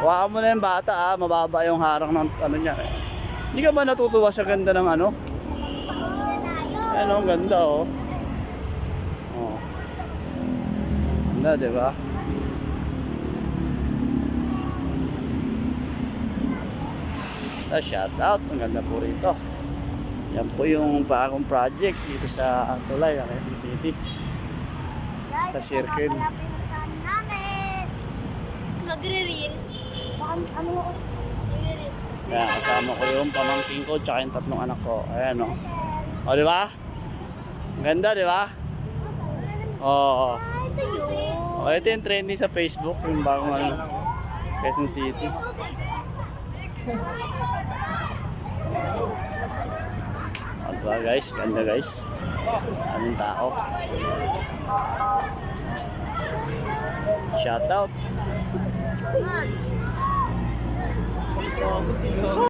Hawakan mo na yung bata mababa yung harang ng ano niya. Hindi ka ba natutuwa sa ganda ng ano? Ano, ang ganda oh. Oh. Ganda, di ba? Shout out, ang ganda po rito. Yan po yung bagong project dito sa Tulay, Quezon City. Sa circle. namin. Magre-reels. Ano? Magre-reels kasi. Yan, kasama ko yung pamangking ko tsaka yung tatlong anak ko. Ayan o. O, di ba? Ang ganda, di ba? Oo. Ah, ito yun. O, ito yung trending sa Facebook, yung bagong ano, Quezon City. O, diba guys? Ganda guys. Anong tao? Shout out.